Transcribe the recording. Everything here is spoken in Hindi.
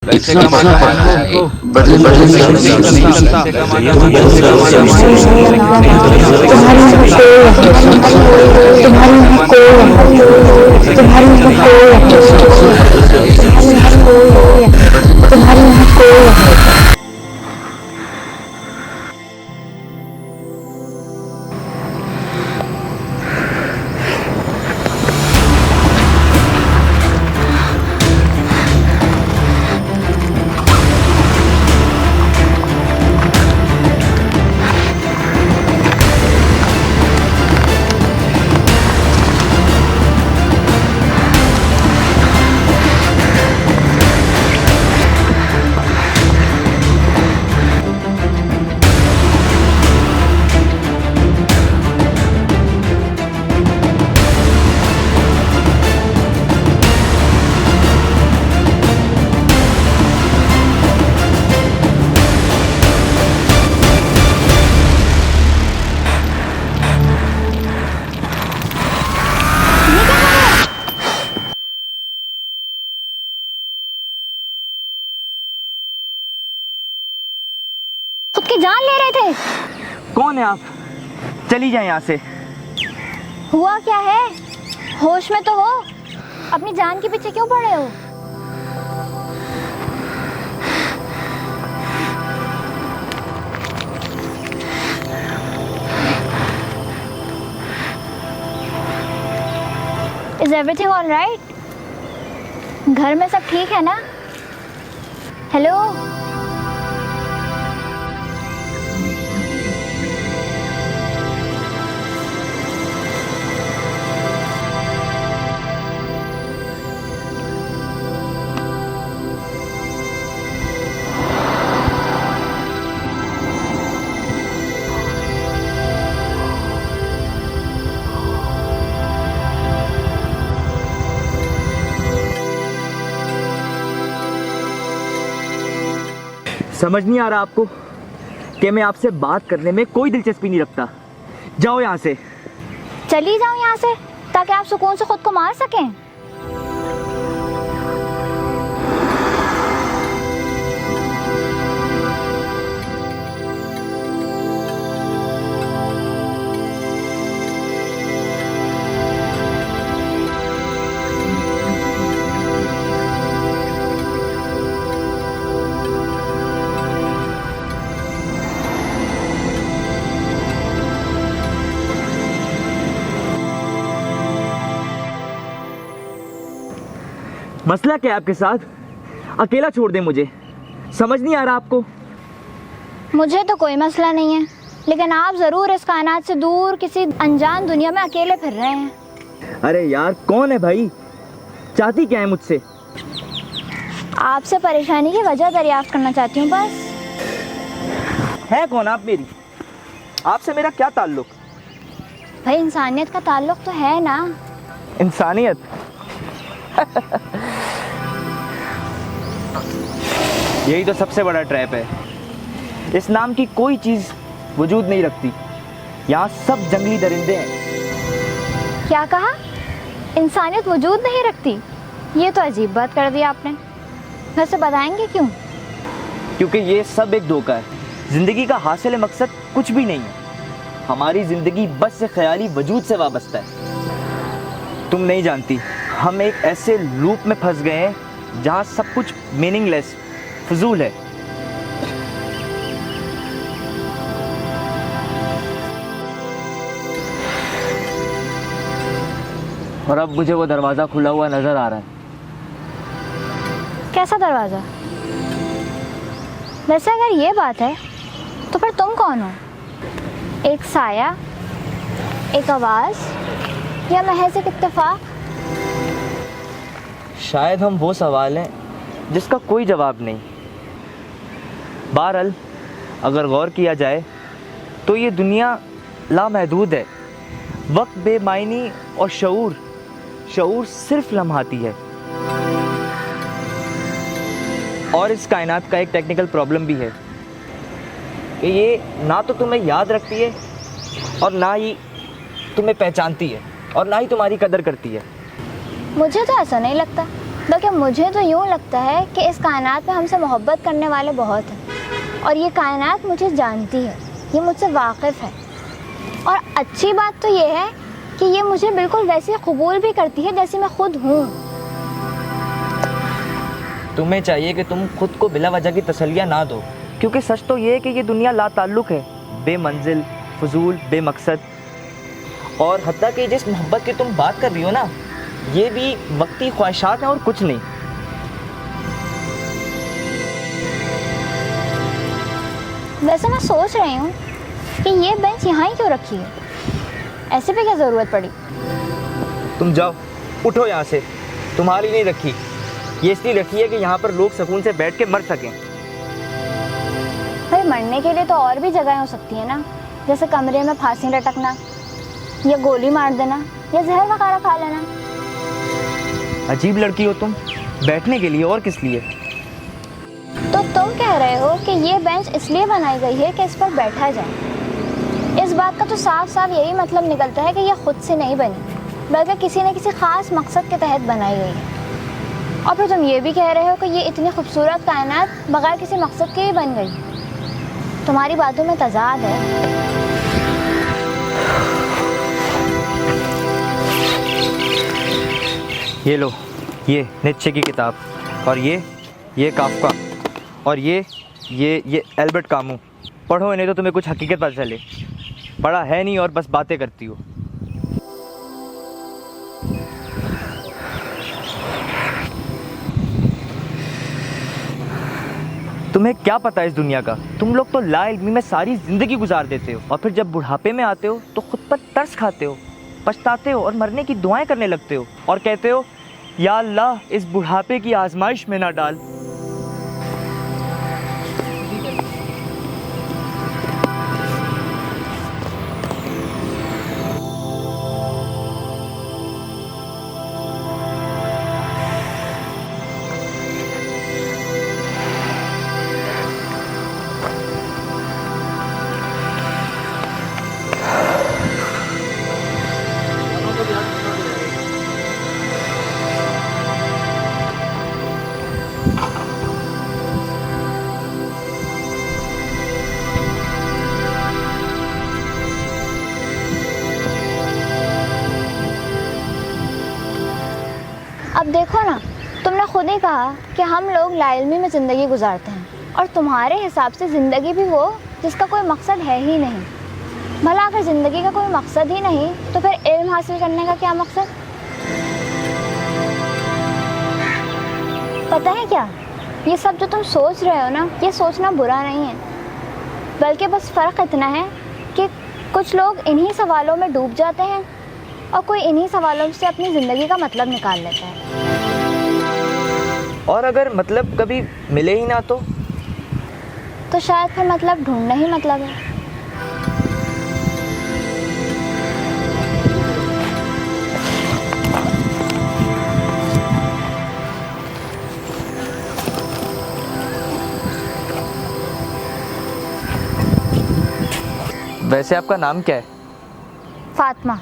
पैसे कमाना है तो बदले पैसे बदले नहीं नहीं करता, पैसे कमाना है तो तुम्हारी यहाँ कोई तुम्हारी यहाँ कोई तुम्हारी यहाँ कोई तुम्हारी यहाँ कोई खुद की जान ले रहे थे। कौन है आप? चली जाए यहाँ से। हुआ क्या है? होश में तो हो। अपनी जान के पीछे क्यों पड़े हो? Is everything all right? घर में सब ठीक है ना? हेलो? समझ नहीं आ रहा आपको कि मैं आपसे बात करने में कोई दिलचस्पी नहीं रखता। जाओ यहाँ से। चली जाओ यहाँ से ताकि आप सुकून से खुद को मार सकें। मसला क्या है आपके साथ? अकेला छोड़ दें मुझे। समझ नहीं आ रहा आपको? मुझे तो कोई मसला नहीं है, लेकिन आप जरूर इस कायनात से दूर किसी अनजान दुनिया में अकेले फिर रहे हैं। अरे यार, कौन है भाई? चाहती क्या है मुझसे? आपसे परेशानी की वजह दरियाफ्त करना चाहती हूँ बस। है कौन आप मेरी? आपसे मेरा क्या ताल्लुक? भाई इंसानियत का ताल्लुक तो है ना। इंसानियत? यही तो सबसे बड़ा ट्रैप है। इस नाम की कोई चीज वजूद नहीं रखती। यहाँ सब जंगली दरिंदे हैं। क्या कहा? इंसानियत वजूद नहीं रखती? ये तो अजीब बात कर दी आपने। वैसे बताएंगे क्यों? क्योंकि ये सब एक धोखा है। जिंदगी का हासिल मकसद कुछ भी नहीं है। हमारी जिंदगी बस से ख्याली वजूद से वाबस्ता है। तुम नहीं जानती, हम एक ऐसे लूप में फंस गए हैं जहाँ सब कुछ मीनिंगलेस, फजूल है। और अब मुझे वो दरवाज़ा खुला हुआ नजर आ रहा है। कैसा दरवाज़ा? वैसे अगर ये बात है तो फिर तुम कौन हो? एक साया, एक आवाज़ या महज एक इत्तेफाक? शायद हम वो सवाल हैं जिसका कोई जवाब नहीं। बहरहाल अगर गौर किया जाए तो ये दुनिया लामहदूद है। वक्त बेमायनी और शऊर सिर्फ लम्हाती है। और इस कायनात का एक टेक्निकल प्रॉब्लम भी है कि ये ना तो तुम्हें याद रखती है और ना ही तुम्हें पहचानती है और ना ही तुम्हारी कदर करती है। मुझे तो ऐसा नहीं लगता। बल्कि मुझे तो यूँ लगता है कि इस कायनात में हमसे मोहब्बत करने वाले बहुत हैं और ये कायनात मुझे जानती है, ये मुझसे वाकिफ़ है। और अच्छी बात तो ये है कि ये मुझे बिल्कुल वैसे कबूल भी करती है जैसी मैं खुद हूँ। तुम्हें चाहिए कि तुम खुद को बिला वजह की तसल्लियाँ ना दो, क्योंकि सच तो ये है कि ये दुनिया लाताल्लुक़ है, बेमंजिल, फजूल, बेमकसद। और हत्ता कि जिस मोहब्बत की तुम बात कर रही हो ना, ये भी वक्ती ख्वाहिशात हैं और कुछ नहीं। वैसे मैं सोच रही हूँ कि ये बेंच यहाँ ही क्यों रखी है, ऐसे भी क्या ज़रूरत पड़ी। तुम जाओ, उठो यहाँ से। तुम्हारी नहीं रखी, ये इसलिए रखी है कि यहाँ पर लोग सुकून से बैठ के मर सकें। भाई मरने के लिए तो और भी जगहें हो सकती है ना, जैसे कमरे में फांसी लटकना या गोली मार देना या जहर वगैरह खा लेना। अजीब लड़की हो तुम, बैठने के लिए और किस लिए? तो तुम कह रहे हो कि ये बेंच इसलिए बनाई गई है कि इस पर बैठा जाए। इस बात का तो साफ साफ यही मतलब निकलता है कि ये खुद से नहीं बनी, बल्कि किसी न किसी ख़ास मकसद के तहत बनाई गई है। और फिर तुम ये भी कह रहे हो कि ये इतनी खूबसूरत कायनात बगैर किसी मकसद के ही बन गई। तुम्हारी बातों में तजाद है। ये लो, ये नीचे की किताब, और ये काफ्का, और ये एल्बर्ट कामू। पढ़ो इन्हें तो तुम्हें कुछ हकीकत पता चले। पढ़ा है नहीं और बस बातें करती हो। तुम्हें क्या पता है इस दुनिया का? तुम लोग तो लाइल्मी में सारी ज़िंदगी गुजार देते हो और फिर जब बुढ़ापे में आते हो तो खुद पर तरस खाते हो, पछताते हो और मरने की दुआएं करने लगते हो और कहते हो, या अल्लाह इस बुढ़ापे की आजमाइश में ना डाल। अब देखो ना, तुमने खुद ही कहा कि हम लोग लाइल्मी में ज़िंदगी गुजारते हैं और तुम्हारे हिसाब से ज़िंदगी भी वो जिसका कोई मकसद है ही नहीं। भला अगर ज़िंदगी का कोई मकसद ही नहीं तो फिर इल्म हासिल करने का क्या मकसद? पता है क्या, ये सब जो तुम सोच रहे हो ना, ये सोचना बुरा नहीं है, बल्कि बस फ़र्क इतना है कि कुछ लोग इन्हीं सवालों में डूब जाते हैं और कोई इन्हीं सवालों से अपनी ज़िंदगी का मतलब निकाल लेता है। और अगर मतलब कभी मिले ही ना तो शायद फिर मतलब ढूंढना ही मतलब है। वैसे आपका नाम क्या है? फातिमा।